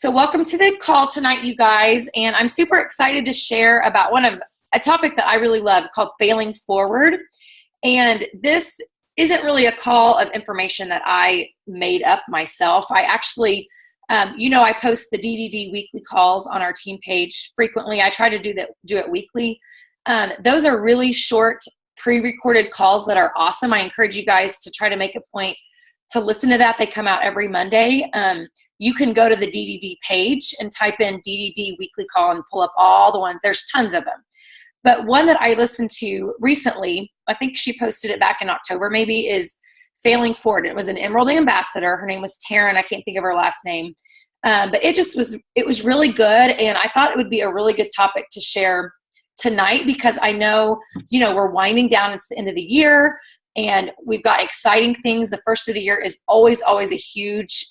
So welcome to the call tonight, you guys. And I'm super excited to share about a topic that I really love called failing forward. And this isn't really a call of information that I made up myself. I actually, I post the DDD weekly calls on our team page frequently. I try to do it weekly. Those are really short pre-recorded calls that are awesome. I encourage you guys to try to make a point to listen to that. They come out every Monday. You can go to the DDD page and type in DDD weekly call and pull up all the ones. There's tons of them. But one that I listened to recently, I think she posted it back in October maybe, is Failing Forward. It was an Emerald Ambassador. Her name was Taryn. I can't think of her last name. But it was really good. And I thought it would be a really good topic to share tonight because I know, we're winding down. It's the end of the year and we've got exciting things. The first of the year is always a huge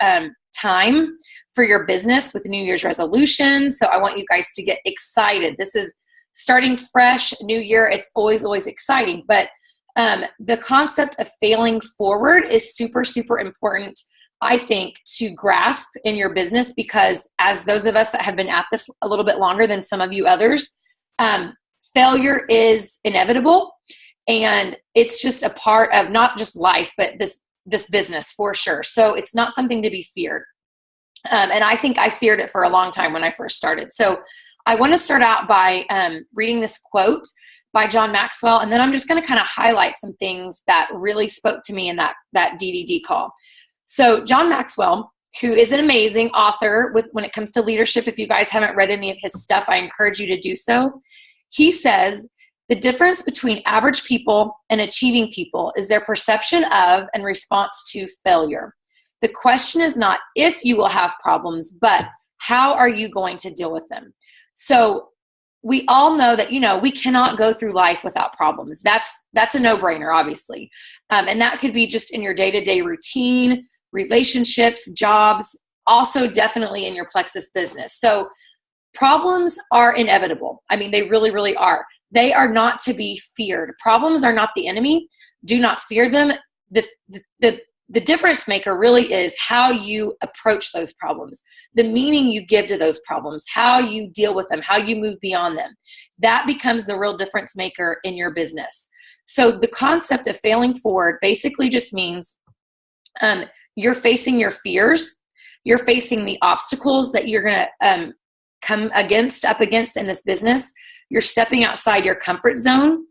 time for your business with New Year's resolutions. So I want you guys to get excited. This is starting fresh, new year. It's always exciting. But the concept of failing forward is super, super important, I think, to grasp in your business because as those of us that have been at this a little bit longer than some of you others, failure is inevitable. And it's just a part of not just life, but this business for sure. So it's not something to be feared. And I think I feared it for a long time when I first started. So I want to start out by reading this quote by John Maxwell, and then I'm just going to kind of highlight some things that really spoke to me in that DDD call. So John Maxwell, who is an amazing author when it comes to leadership, if you guys haven't read any of his stuff, I encourage you to do so. He says, the difference between average people and achieving people is their perception of and response to failure. The question is not if you will have problems, but how are you going to deal with them? So we all know that, we cannot go through life without problems. That's a no-brainer, obviously. And that could be just in your day-to-day routine, relationships, jobs, also definitely in your Plexus business. So problems are inevitable. I mean, they really, really are. They are not to be feared. Problems are not the enemy. Do not fear them. The difference maker really is how you approach those problems, the meaning you give to those problems, how you deal with them, how you move beyond them. That becomes the real difference maker in your business. So the concept of failing forward basically just means you're facing your fears, you're facing the obstacles that you're going to come up against in this business. You're stepping outside your comfort zone.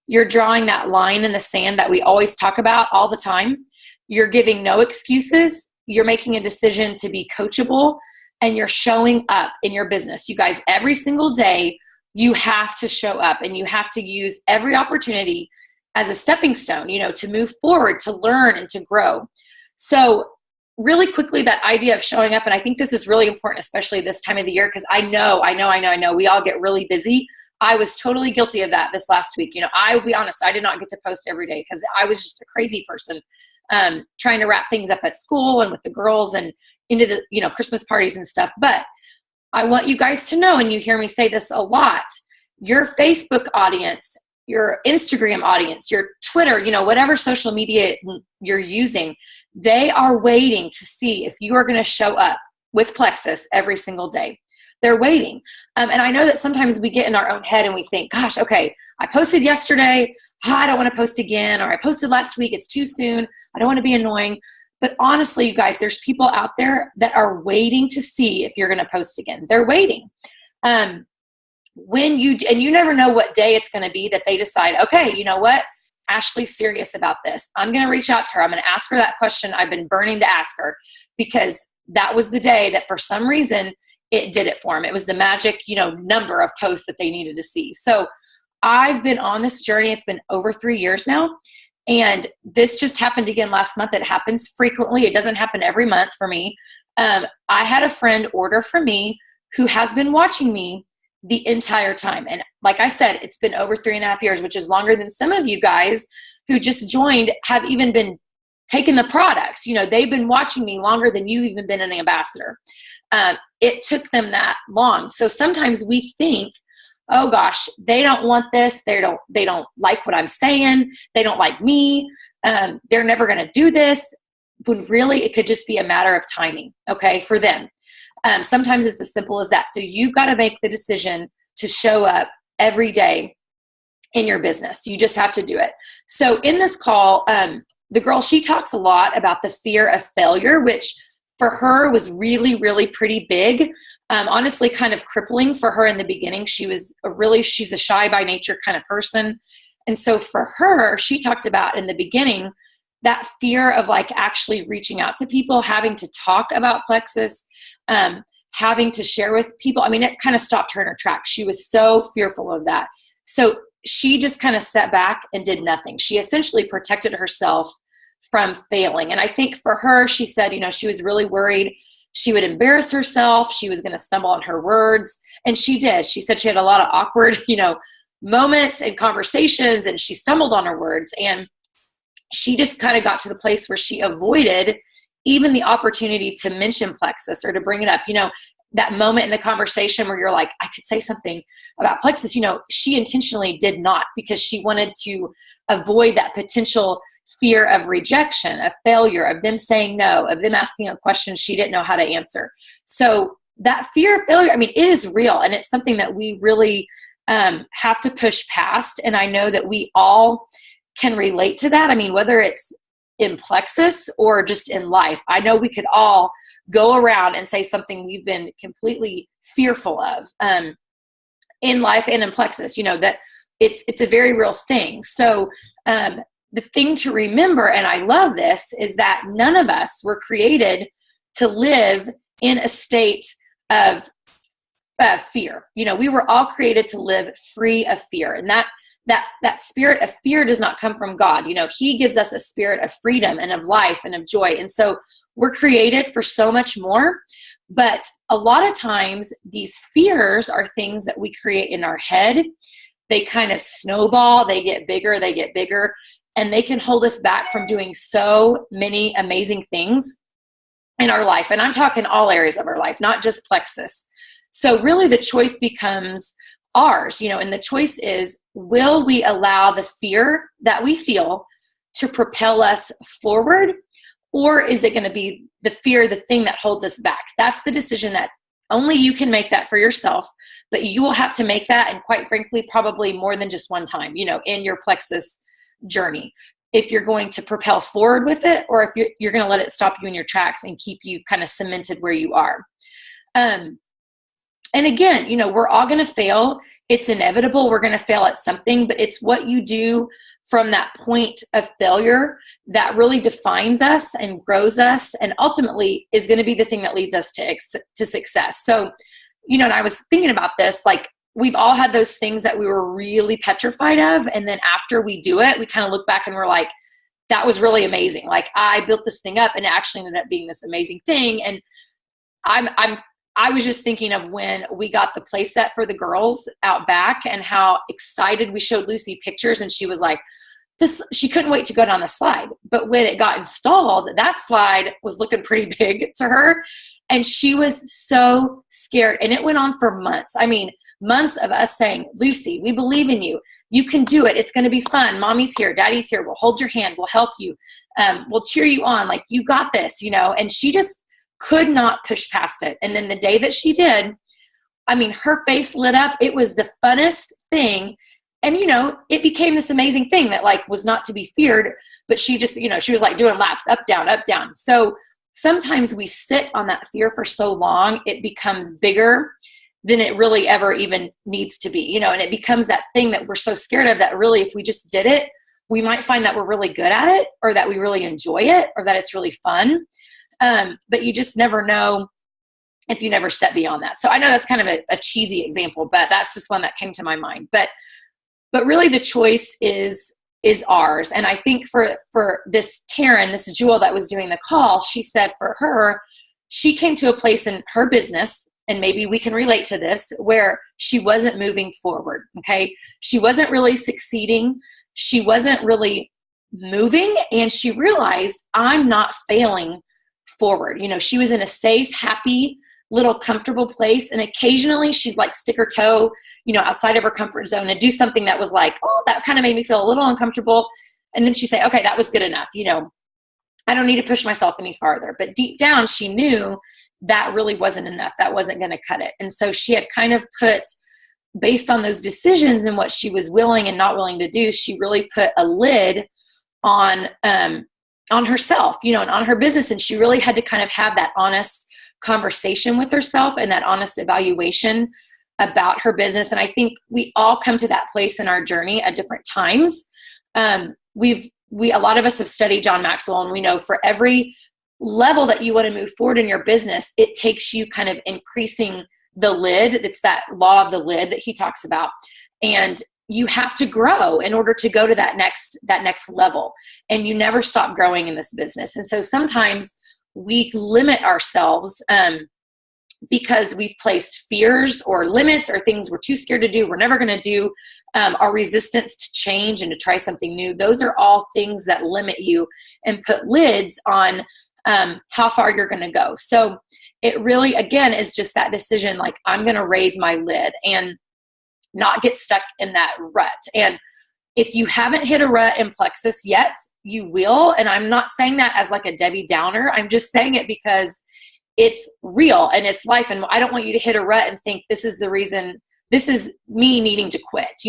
You're drawing that line in the sand that we always talk about all the time. You're giving no excuses. You're making a decision to be coachable, and you're showing up in your business. You guys, every single day, you have to show up, and you have to use every opportunity as a stepping stone, to move forward, to learn, and to grow. So really quickly, that idea of showing up, and I think this is really important, especially this time of the year, because I know, we all get really busy. I was totally guilty of that this last week. I'll be honest, I did not get to post every day because I was just a crazy person. Trying to wrap things up at school and with the girls and into the, Christmas parties and stuff. But I want you guys to know, and you hear me say this a lot, your Facebook audience, your Instagram audience, your Twitter, whatever social media you're using, they are waiting to see if you are going to show up with Plexus every single day. They're waiting. And I know that sometimes we get in our own head and we think, gosh, okay, I posted yesterday. I don't want to post again, or I posted last week. It's too soon. I don't want to be annoying. But honestly, you guys, there's people out there that are waiting to see if you're going to post again. They're waiting. And you never know what day it's going to be that they decide, okay, you know what? Ashley's serious about this. I'm going to reach out to her. I'm going to ask her that question I've been burning to ask her, because that was the day that for some reason it did it for them. It was the magic, number of posts that they needed to see. So I've been on this journey. It's been over 3 years now. And this just happened again last month. It happens frequently. It doesn't happen every month for me. I had a friend order from me who has been watching me the entire time. And like I said, it's been over 3.5 years, which is longer than some of you guys who just joined have even been taking the products. They've been watching me longer than you've even been an ambassador. It took them that long. So sometimes we think, oh gosh, they don't want this. They don't like what I'm saying. They don't like me. They're never going to do this. When really it could just be a matter of timing, okay, for them. Sometimes it's as simple as that. So you've got to make the decision to show up every day in your business. You just have to do it. So in this call, the girl, she talks a lot about the fear of failure, which for her was really, really pretty big. Honestly, kind of crippling for her in the beginning. She's a shy by nature kind of person. And so for her, she talked about in the beginning, that fear of like actually reaching out to people, having to talk about Plexus, having to share with people. I mean, it kind of stopped her in her tracks. She was so fearful of that. So she just kind of sat back and did nothing. She essentially protected herself from failing. And I think for her, she said, she was really worried she would embarrass herself. She was going to stumble on her words. And she did. She said she had a lot of awkward, moments and conversations, and she stumbled on her words. And she just kind of got to the place where she avoided even the opportunity to mention Plexus or to bring it up. That moment in the conversation where you're like, I could say something about Plexus, she intentionally did not, because she wanted to avoid that potential fear of rejection, of failure, of them saying no, of them asking a question she didn't know how to answer. So that fear of failure, it is real, and it's something that we really have to push past. And I know that we all can relate to that. Whether it's in Plexus or just in life, I know we could all go around and say something we've been completely fearful of in life and in Plexus, that it's a very real thing. So the thing to remember, and I love this, is that none of us were created to live in a state of fear. We were all created to live free of fear. And that spirit of fear does not come from God. He gives us a spirit of freedom and of life and of joy. And so we're created for so much more. But a lot of times these fears are things that we create in our head. They kind of snowball, they get bigger, and they can hold us back from doing so many amazing things in our life. And I'm talking all areas of our life, not just Plexus. So really the choice becomes ours, and the choice is, will we allow the fear that we feel to propel us forward? Or is it going to be the fear, the thing that holds us back? That's the decision that only you can make that for yourself, but you will have to make that. And quite frankly, probably more than just one time, in your Plexus journey, if you're going to propel forward with it, or if you're going to let it stop you in your tracks and keep you kind of cemented where you are. And again, we're all going to fail. It's inevitable. We're going to fail at something, but it's what you do from that point of failure that really defines us and grows us, and ultimately is going to be the thing that leads us to success. So, and I was thinking about this, like, we've all had those things that we were really petrified of. And then after we do it, we kind of look back and we're like, that was really amazing. Like, I built this thing up and it actually ended up being this amazing thing. And I was just thinking of when we got the play set for the girls out back and how excited we showed Lucy pictures, and she was like, she couldn't wait to go down the slide. But when it got installed, that slide was looking pretty big to her. And she was so scared. And it went on for months. Months of us saying, Lucy, we believe in you. You can do it. It's going to be fun. Mommy's here. Daddy's here. We'll hold your hand. We'll help you. We'll cheer you on. Like, you got this, and she just could not push past it. And then the day that she did, her face lit up. It was the funnest thing. And, it became this amazing thing that like was not to be feared, but she just, she was like doing laps up, down, up, down. So sometimes we sit on that fear for so long, it becomes bigger than it really ever even needs to be, and it becomes that thing that we're so scared of that really, if we just did it, we might find that we're really good at it, or that we really enjoy it, or that it's really fun. But you just never know if you never step beyond that. So I know that's kind of a cheesy example, but that's just one that came to my mind. But really the choice is ours. And I think for this Taryn, this Jewel that was doing the call, she said for her, she came to a place in her business, and maybe we can relate to this, where she wasn't moving forward. Okay. She wasn't really succeeding. She wasn't really moving. And she realized, I'm not failing forward. She was in a safe, happy, little comfortable place. And occasionally she'd like stick her toe, outside of her comfort zone and do something that was like, oh, that kind of made me feel a little uncomfortable. And then she'd say, okay, that was good enough. I don't need to push myself any farther. But deep down, she knew that really wasn't enough. That wasn't going to cut it. And so she had kind of put, based on those decisions and what she was willing and not willing to do, she really put a lid on herself, and on her business. And she really had to kind of have that honest conversation with herself and that honest evaluation about her business. And I think we all come to that place in our journey at different times. A lot of us have studied John Maxwell, and we know for every level that you want to move forward in your business, it takes you kind of increasing the lid. It's that law of the lid that he talks about. And you have to grow in order to go to that next level. And you never stop growing in this business. And so sometimes we limit ourselves because we've placed fears or limits or things we're too scared to do, we're never going to do, our resistance to change and to try something new. Those are all things that limit you and put lids on how far you're going to go. So it really, again, is just that decision, like, I'm going to raise my lid and not get stuck in that rut. And if you haven't hit a rut in Plexus yet, you will. And I'm not saying that as like a Debbie Downer. I'm just saying it because it's real and it's life. And I don't want you to hit a rut and think this is the reason, this is me needing to quit.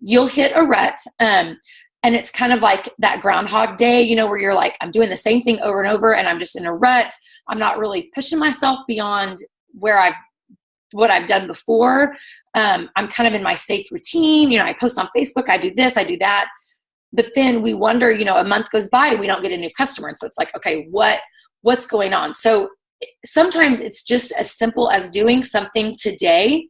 You'll hit a rut. And it's kind of like that Groundhog Day, where you're like, I'm doing the same thing over and over and I'm just in a rut. I'm not really pushing myself beyond what I've done before. I'm kind of in my safe routine. I post on Facebook, I do this, I do that. But then we wonder, a month goes by and we don't get a new customer. And so it's like, okay, what's going on? So sometimes it's just as simple as doing something today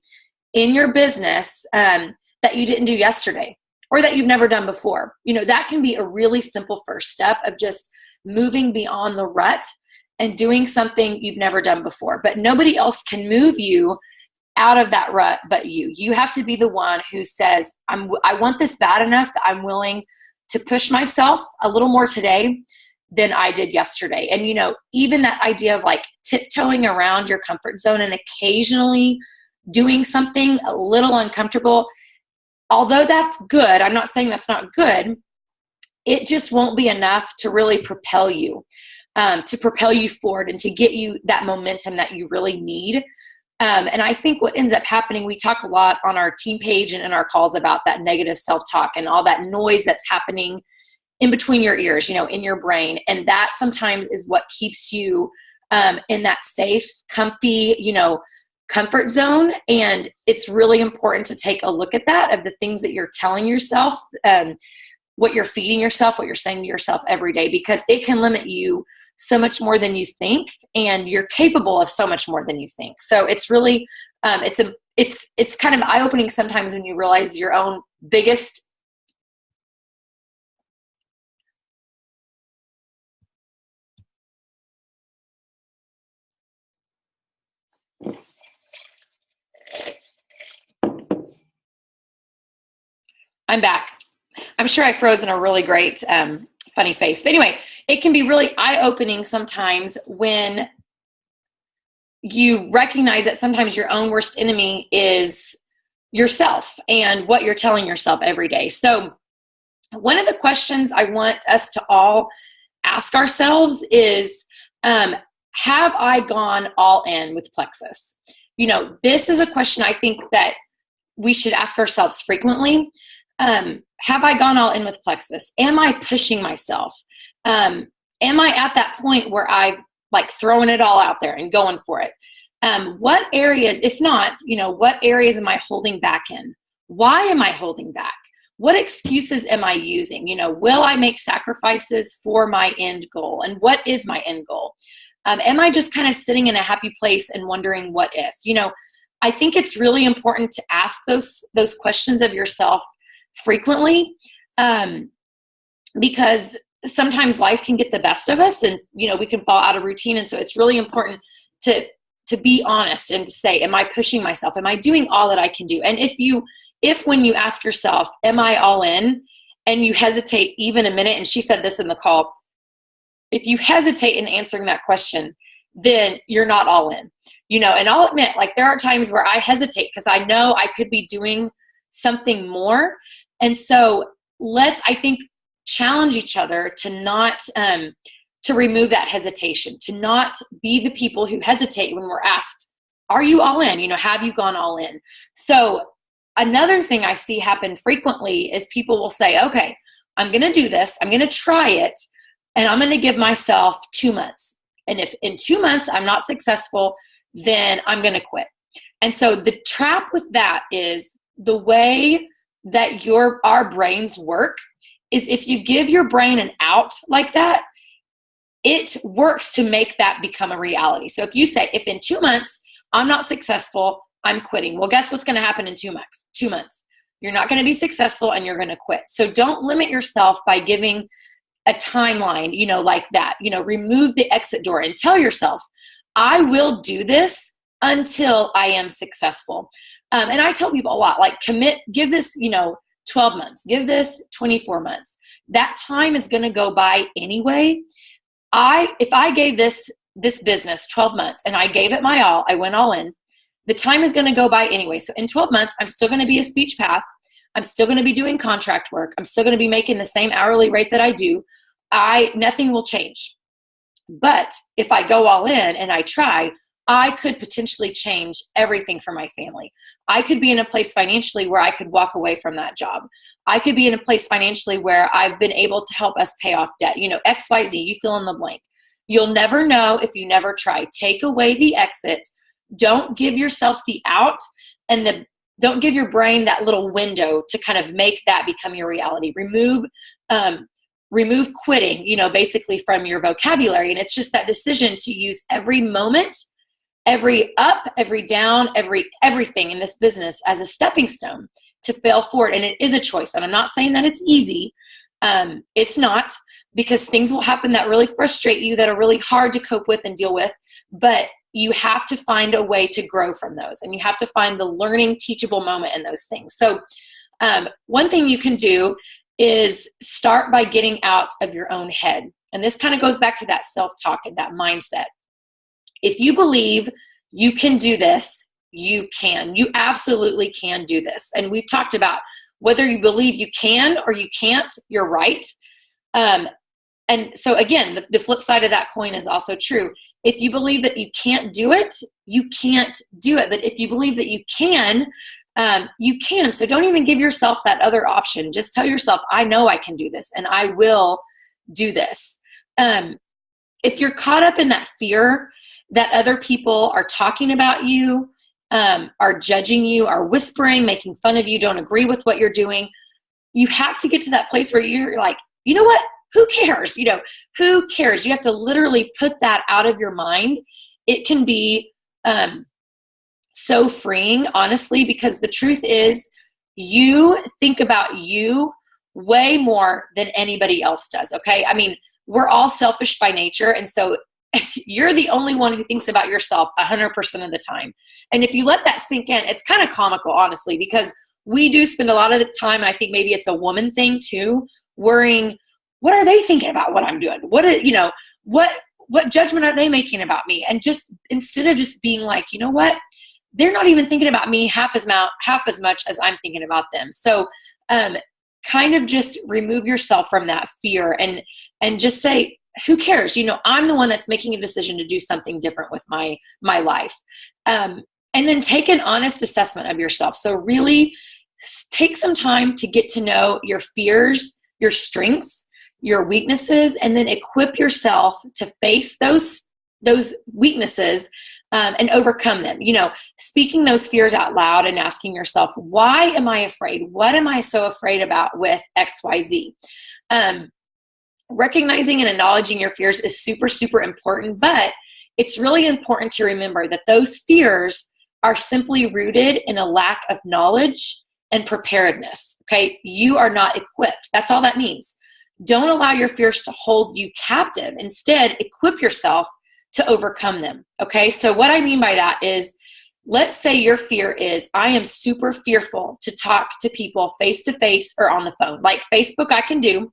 in your business that you didn't do yesterday or that you've never done before. That can be a really simple first step of just moving beyond the rut and doing something you've never done before. But nobody else can move you out of that rut but you. You have to be the one who says, I want this bad enough that I'm willing to push myself a little more today than I did yesterday. And, even that idea of like tiptoeing around your comfort zone and occasionally doing something a little uncomfortable, although that's good, I'm not saying that's not good, it just won't be enough to really propel you forward and to get you that momentum that you really need. And I think what ends up happening, we talk a lot on our team page and in our calls about that negative self-talk and all that noise that's happening in between your ears, in your brain. And that sometimes is what keeps you in that safe, comfy, comfort zone. And it's really important to take a look at that, of the things that you're telling yourself, what you're feeding yourself, what you're saying to yourself every day, because it can limit you so much more than you think, and you're capable of so much more than you think. So it's really, it's kind of eye-opening sometimes when you realize your own biggest I'm back. I'm sure I froze in a really great, funny face. But anyway, it can be really eye-opening sometimes when you recognize that sometimes your own worst enemy is yourself and what you're telling yourself every day. So one of the questions I want us to all ask ourselves is, have I gone all in with Plexus? This is a question I think that we should ask ourselves frequently. Have I gone all in with Plexus? Am I pushing myself? Am I at that point where I've throwing it all out there and going for it? What areas, if not, what areas am I holding back in? Why am I holding back? What excuses am I using? Will I make sacrifices for my end goal? And what is my end goal? Am I just kind of sitting in a happy place and wondering what if? I think it's really important to ask those questions of yourself frequently, because sometimes life can get the best of us, and we can fall out of routine. And so it's really important to be honest and to say, am I pushing myself? Am I doing all that I can do? And if when you ask yourself, am I all in, and you hesitate even a minute, and she said this in the call, if you hesitate in answering that question, then you're not all in. And I'll admit, there are times where I hesitate because I know I could be doing something more. And so let's, I think, challenge each other to not to remove that hesitation, to not be the people who hesitate when we're asked, are you all in? Have you gone all in? So another thing I see happen frequently is people will say, okay, I'm going to do this. I'm going to try it. And I'm going to give myself 2 months. And if in 2 months I'm not successful, then I'm going to quit. And so the trap with that is the way that our brains work is if you give your brain an out like that, it works to make that become a reality. So if you say, if in 2 months I'm not successful, I'm quitting. Well, guess what's going to happen in 2 months? 2 months. You're not going to be successful and you're going to quit. So don't limit yourself by giving a timeline, like that. Remove the exit door and tell yourself, I will do this until I am successful. And I tell people a lot, like give this, 12 months, give this 24 months. That time is going to go by anyway. If I gave this business 12 months and I gave it my all, I went all in, the time is going to go by anyway. So in 12 months, I'm still going to be a speech path. I'm still going to be doing contract work. I'm still going to be making the same hourly rate that I do. Nothing will change. But if I go all in and I try, I could potentially change everything for my family. I could be in a place financially where I could walk away from that job. I could be in a place financially where I've been able to help us pay off debt. XYZ, you fill in the blank. You'll never know if you never try. Take away the exit. Don't give yourself the out, and don't give your brain that little window to kind of make that become your reality. Remove quitting, basically from your vocabulary. And it's just that decision to use every moment, every up, every down, everything in this business as a stepping stone to fail forward. And it is a choice. And I'm not saying that it's easy. It's not, because things will happen that really frustrate you, that are really hard to cope with and deal with. But you have to find a way to grow from those. And you have to find the learning, teachable moment in those things. So one thing you can do is start by getting out of your own head. And this kind of goes back to that self-talk and that mindset. If you believe you can do this, you can. You absolutely can do this. And we've talked about whether you believe you can or you can't, you're right. And so again, the flip side of that coin is also true. If you believe that you can't do it, you can't do it. But if you believe that you can, you can. So don't even give yourself that other option. Just tell yourself, I know I can do this and I will do this. If you're caught up in that fear that other people are talking about you, are judging you, are whispering, making fun of you, don't agree with what you're doing, you have to get to that place where you're like, you know what? Who cares? Who cares? You have to literally put that out of your mind. It can be so freeing, honestly, because the truth is you think about you way more than anybody else does, okay? I mean, we're all selfish by nature, and so you're the only one who thinks about yourself 100% of the time. And if you let that sink in, it's kind of comical, honestly, because we do spend a lot of the time, and I think maybe it's a woman thing too, worrying, what are they thinking about what I'm doing? What judgment are they making about me? And just instead of just being like, you know what? They're not even thinking about me half as much as I'm thinking about them. So kind of just remove yourself from that fear and just say, who cares? I'm the one that's making a decision to do something different with my life. And then take an honest assessment of yourself. So really take some time to get to know your fears, your strengths, your weaknesses, and then equip yourself to face those weaknesses and overcome them. Speaking those fears out loud and asking yourself, why am I afraid? What am I so afraid about with XYZ? Recognizing and acknowledging your fears is super, super important, but it's really important to remember that those fears are simply rooted in a lack of knowledge and preparedness. Okay. You are not equipped. That's all that means. Don't allow your fears to hold you captive. Instead, equip yourself to overcome them. Okay. So what I mean by that is, let's say your fear is, I am super fearful to talk to people face to face or on the phone. Like Facebook, I can do,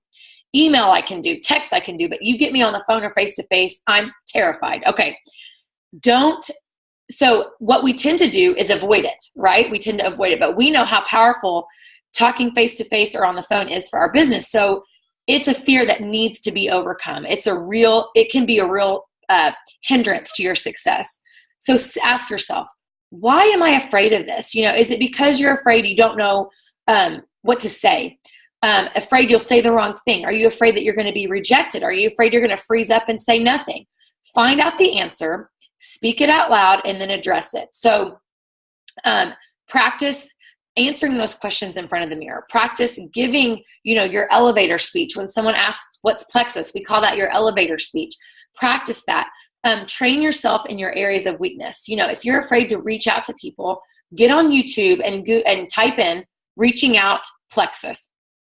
email, I can do, text, I can do, but you get me on the phone or face to face, I'm terrified. Okay. So what we tend to do is avoid it, right? We tend to avoid it, but we know how powerful talking face to face or on the phone is for our business. So it's a fear that needs to be overcome. It can be a real hindrance to your success. So ask yourself, why am I afraid of this? Is it because you're afraid you don't know what to say? Afraid you'll say the wrong thing? Are you afraid that you're going to be rejected? Are you afraid you're going to freeze up and say nothing? Find out the answer, speak it out loud, and then address it. So practice answering those questions in front of the mirror. Practice giving, your elevator speech. When someone asks, what's plexus? We call that your elevator speech. Practice that. Train yourself in your areas of weakness. If you're afraid to reach out to people, get on YouTube and type in reaching out plexus.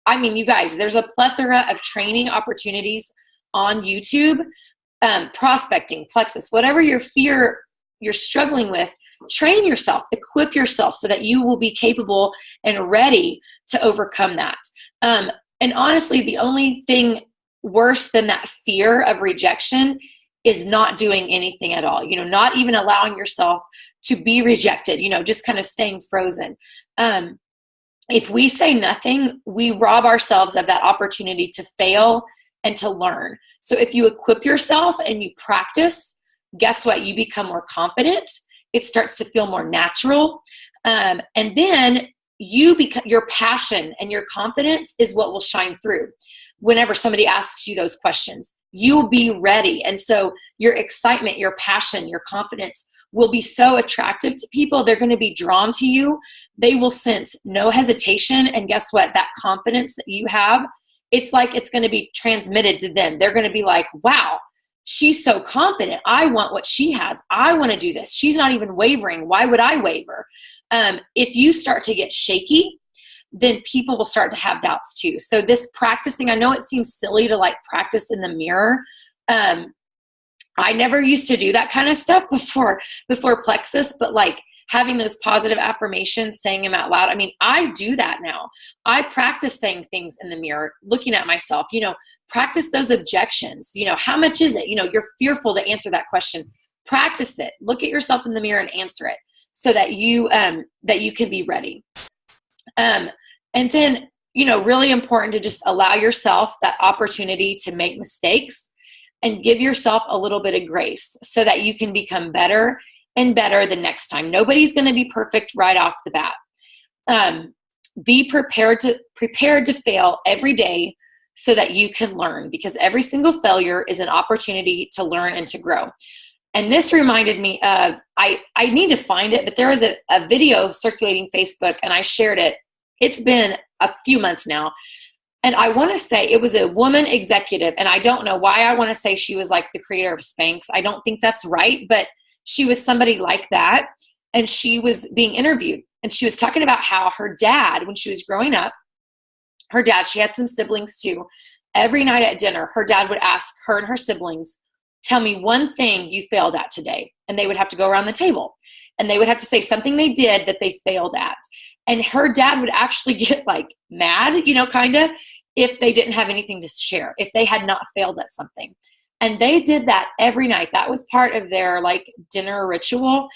I mean, you guys, there's a plethora of training opportunities on YouTube. Prospecting, plexus, whatever your fear you're struggling with, train yourself, equip yourself so that you will be capable and ready to overcome that. And honestly, the only thing worse than that fear of rejection is not doing anything at all, not even allowing yourself to be rejected, just kind of staying frozen. If we say nothing, we rob ourselves of that opportunity to fail and to learn. So if you equip yourself and you practice, guess what? You become more confident. It starts to feel more natural. And then your passion and your confidence is what will shine through. Whenever somebody asks you those questions, you'll be ready. And so your excitement, your passion, your confidence will be so attractive to people. They're going to be drawn to you. They will sense no hesitation. And guess what? That confidence that you have, it's like it's going to be transmitted to them. They're going to be like, wow, she's so confident. I want what she has. I want to do this. She's not even wavering. Why would I waver? If you start to get shaky, then people will start to have doubts too. So this practicing, I know it seems silly to practice in the mirror. I never used to do that kind of stuff before plexus, but having those positive affirmations, saying them out loud. I mean, I do that now. I practice saying things in the mirror, looking at myself, practice those objections. How much is it? You're fearful to answer that question. Practice it. Look at yourself in the mirror and answer it so that you can be ready. And then, really important to just allow yourself that opportunity to make mistakes and give yourself a little bit of grace so that you can become better and better the next time. Nobody's going to be perfect right off the bat. Be prepared to fail every day so that you can learn, because every single failure is an opportunity to learn and to grow. And this reminded me of, I need to find it, but there was a video circulating Facebook and I shared it. It's been a few months now. And I want to say it was a woman executive, and I don't know why I want to say she was like the creator of Spanx. I don't think that's right, but she was somebody like that, and she was being interviewed, and she was talking about how her dad, when she was growing up, she had some siblings too. Every night at dinner, her dad would ask her and her siblings, tell me one thing you failed at today. And they would have to go around the table, and they would have to say something they did that they failed at. And her dad would actually get mad, kind of, if they didn't have anything to share, if they had not failed at something. And they did that every night. That was part of their dinner ritual.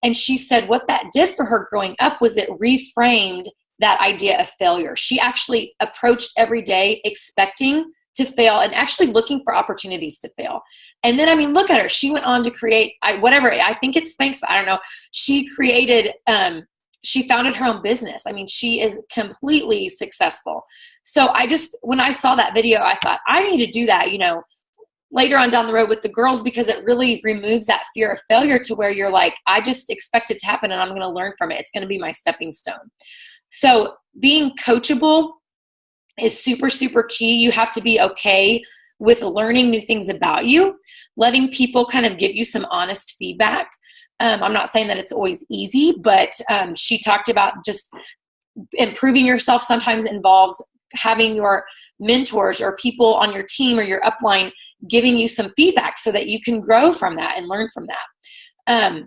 And she said what that did for her growing up was it reframed that idea of failure. She actually approached every day expecting to fail and actually looking for opportunities to fail. And then, look at her. She went on to create I think it's Spanx, but I don't know. She created, she founded her own business. She is completely successful. So when I saw that video, I thought I need to do that, later on down the road with the girls, because it really removes that fear of failure to where you're I just expect it to happen and I'm going to learn from it. It's going to be my stepping stone. So being coachable is super, super key. You have to be okay with learning new things about you, letting people kind of give you some honest feedback. I'm not saying that it's always easy, but she talked about just improving yourself sometimes involves having your mentors or people on your team or your upline giving you some feedback so that you can grow from that and learn from that.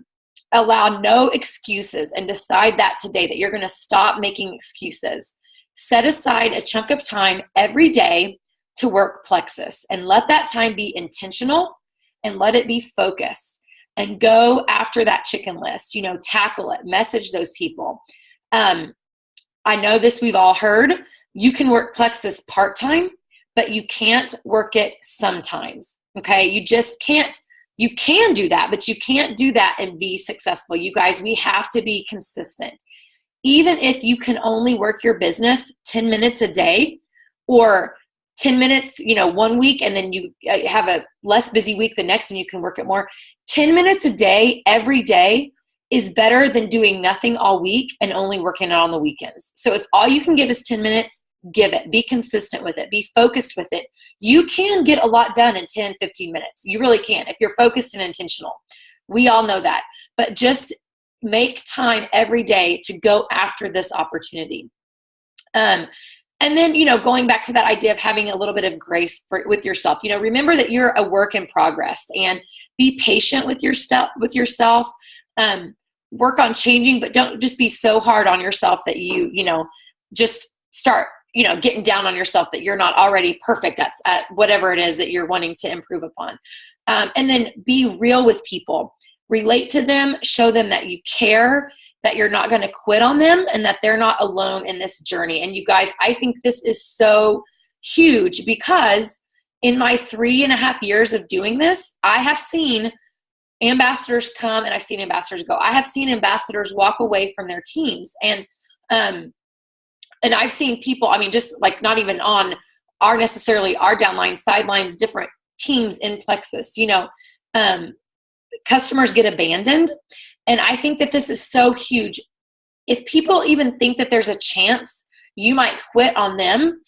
Allow no excuses, and decide that today that you're going to stop making excuses. Set aside a chunk of time every day to work plexus, and let that time be intentional and let it be focused, and go after that chicken list, tackle it, message those people. I know this, we've all heard, you can work plexus part-time, but you can't work it sometimes. Okay. You just can't. You can do that, but you can't do that and be successful. You guys, we have to be consistent. Even if you can only work your business 10 minutes a day, or 10 minutes, 1 week, and then you have a less busy week the next and you can work it more. 10 minutes a day, every day, is better than doing nothing all week and only working it on the weekends. So if all you can give is 10 minutes, give it. Be consistent with it. Be focused with it. You can get a lot done in 10, 15 minutes. You really can if you're focused and intentional. We all know that. But just make time every day to go after this opportunity. And then, going back to that idea of having a little bit of grace with yourself, remember that you're a work in progress, and be patient with yourself. Work on changing, but don't just be so hard on yourself that you just start, getting down on yourself that you're not already perfect at whatever it is that you're wanting to improve upon. And then be real with people. Relate to them, show them that you care, that you're not going to quit on them, and that they're not alone in this journey. And you guys, I think this is so huge, because in my 3.5 years of doing this, I have seen ambassadors come and I've seen ambassadors go. I have seen ambassadors walk away from their teams. And I've seen people, just like not even on our downline, sidelines, different teams in Plexus, customers get abandoned. And I think that this is so huge. If people even think that there's a chance you might quit on them,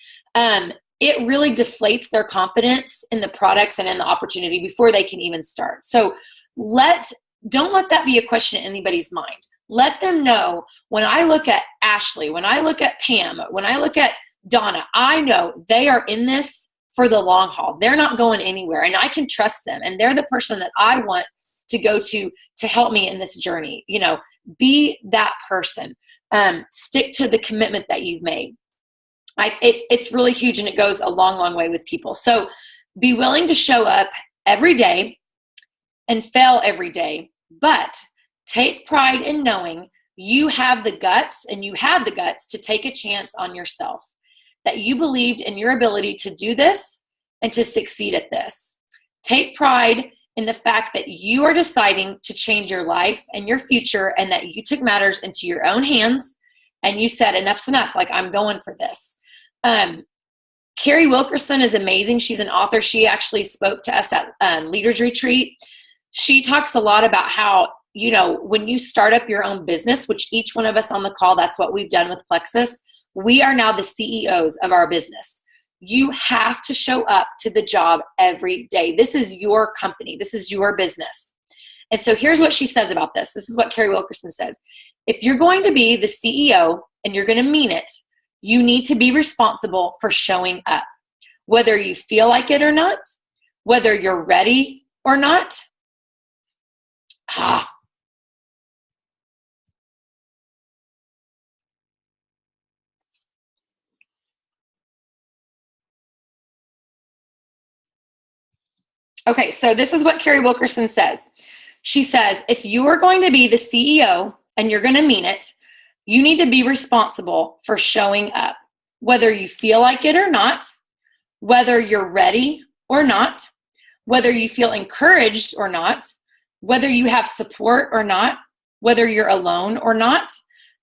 it really deflates their confidence in the products and in the opportunity before they can even start. So don't let that be a question in anybody's mind. Let them know, when I look at Ashley, when I look at Pam, when I look at Donna, I know they are in this for the long haul. They're not going anywhere, and I can trust them. And they're the person that I want to go to help me in this journey. Be that person. Stick to the commitment that you've made. It's really huge, and it goes a long, long way with people. So be willing to show up every day and fail every day, but take pride in knowing you have the guts, and you had the guts to take a chance on yourself, that you believed in your ability to do this and to succeed at this. Take pride in the fact that you are deciding to change your life and your future, and that you took matters into your own hands and you said, enough's enough. Like, I'm going for this. Carrie Wilkerson is amazing. She's an author. She actually spoke to us at Leaders Retreat. She talks a lot about how, when you start up your own business, which each one of us on the call, that's what we've done with Plexus. We are now the CEOs of our business. You have to show up to the job every day. This is your company. This is your business. And so here's what she says about this. This is what Carrie Wilkerson says. If you're going to be the CEO and you're going to mean it, you need to be responsible for showing up, whether you feel like it or not, whether you're ready or not. Okay, so this is what Carrie Wilkerson says. She says, if you are going to be the CEO and you're going to mean it, you need to be responsible for showing up, whether you feel like it or not, whether you're ready or not, whether you feel encouraged or not, whether you have support or not, whether you're alone or not,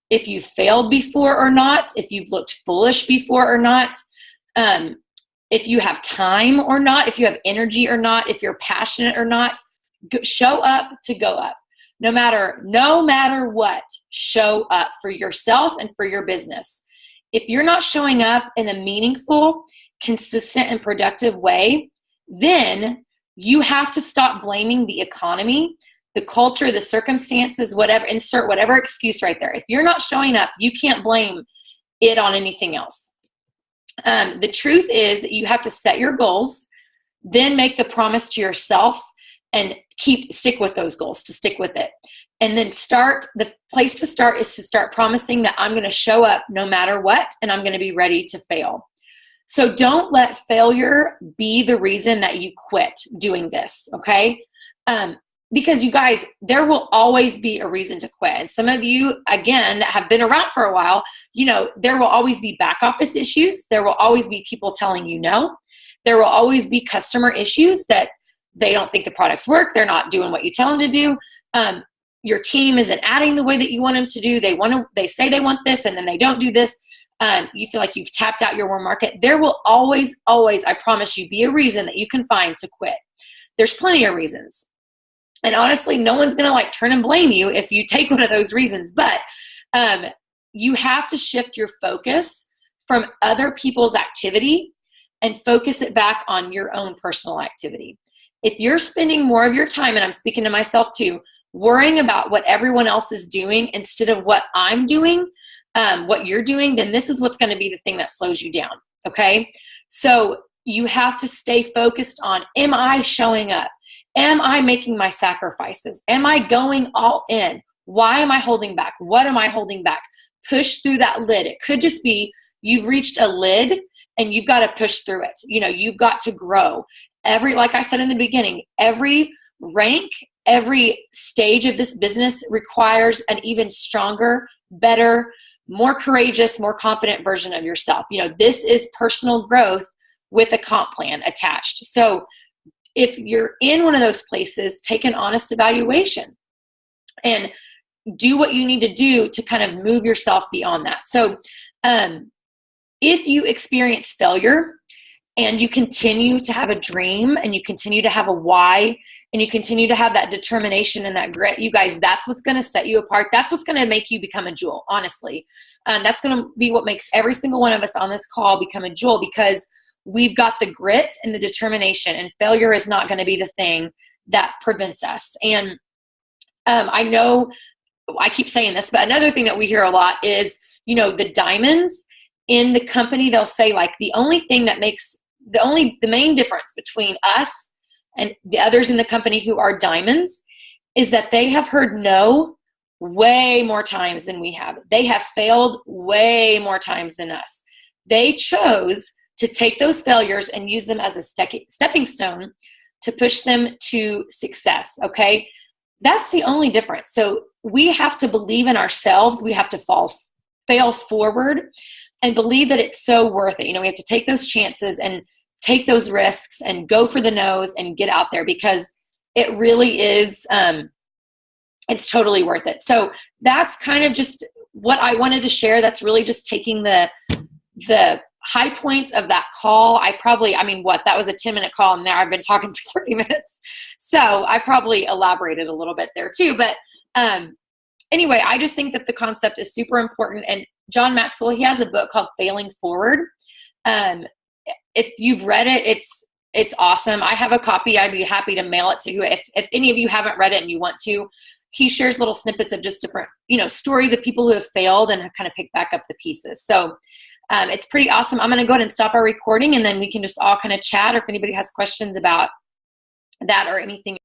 if you failed before or not, if you've looked foolish before or not, if you have time or not, if you have energy or not, if you're passionate or not. Show up to go up. No matter what, show up for yourself and for your business. If you're not showing up in a meaningful, consistent, and productive way, then you have to stop blaming the economy, the culture, the circumstances, whatever, insert whatever excuse right there. If you're not showing up, you can't blame it on anything else. The truth is that you have to set your goals, then make the promise to yourself, and stick with those goals, to stick with it. And then the place to start is to start promising that I'm going to show up no matter what, and I'm going to be ready to fail. So don't let failure be the reason that you quit doing this, okay? Because you guys, there will always be a reason to quit. And some of you, again, that have been around for a while, there will always be back office issues. There will always be people telling you no. There will always be customer issues that they don't think the products work. They're not doing what you tell them to do. Your team isn't adding the way that you want them to do. They say they want this and then they don't do this. You feel like you've tapped out your warm market. There will always, I promise you, be a reason that you can find to quit. There's plenty of reasons. And honestly, no one's going to like turn and blame you if you take one of those reasons. But you have to shift your focus from other people's activity and focus it back on your own personal activity. If you're spending more of your time, and I'm speaking to myself too, worrying about what everyone else is doing instead of what I'm doing, what you're doing, then this is what's going to be the thing that slows you down, okay? So you have to stay focused on, am I showing up? Am I making my sacrifices? Am I going all in? Why am I holding back? What am I holding back? Push through that lid. It could just be you've reached a lid and you've got to push through it. You know, you've got to grow. Like I said in the beginning, every rank, every stage of this business requires an even stronger, better, more courageous, more confident version of yourself. You know, this is personal growth with a comp plan attached. So if you're in one of those places, take an honest evaluation and do what you need to do to kind of move yourself beyond that. So if you experience failure and you continue to have a dream and you continue to have a why and you continue to have that determination and that grit, you guys, that's what's going to set you apart. That's what's going to make you become a jewel, honestly. That's going to be what makes every single one of us on this call become a jewel, because we've got the grit and the determination, and failure is not going to be the thing that prevents us. And I know I keep saying this, but another thing that we hear a lot is, you know, the diamonds in the company, they'll say like the main difference between us and the others in the company who are diamonds is that they have heard no way more times than we have. They have failed way more times than us. They chose to take those failures and use them as a stepping stone to push them to success, okay? That's the only difference. So we have to believe in ourselves. We have to fail forward and believe that it's so worth it. You know, we have to take those chances and take those risks and go for the nose and get out there, because it really is, it's totally worth it. So that's kind of just what I wanted to share. That's really just taking the high points of that call. That was a 10-minute call, and now I've been talking for 30 minutes. So I probably elaborated a little bit there too. But anyway, I just think that the concept is super important. And John Maxwell, he has a book called Failing Forward. If you've read it, it's awesome. I have a copy. I'd be happy to mail it to you. If any of you haven't read it and you want to, he shares little snippets of just different, stories of people who have failed and have kind of picked back up the pieces. So it's pretty awesome. I'm going to go ahead and stop our recording, and then we can just all kind of chat, or if anybody has questions about that or anything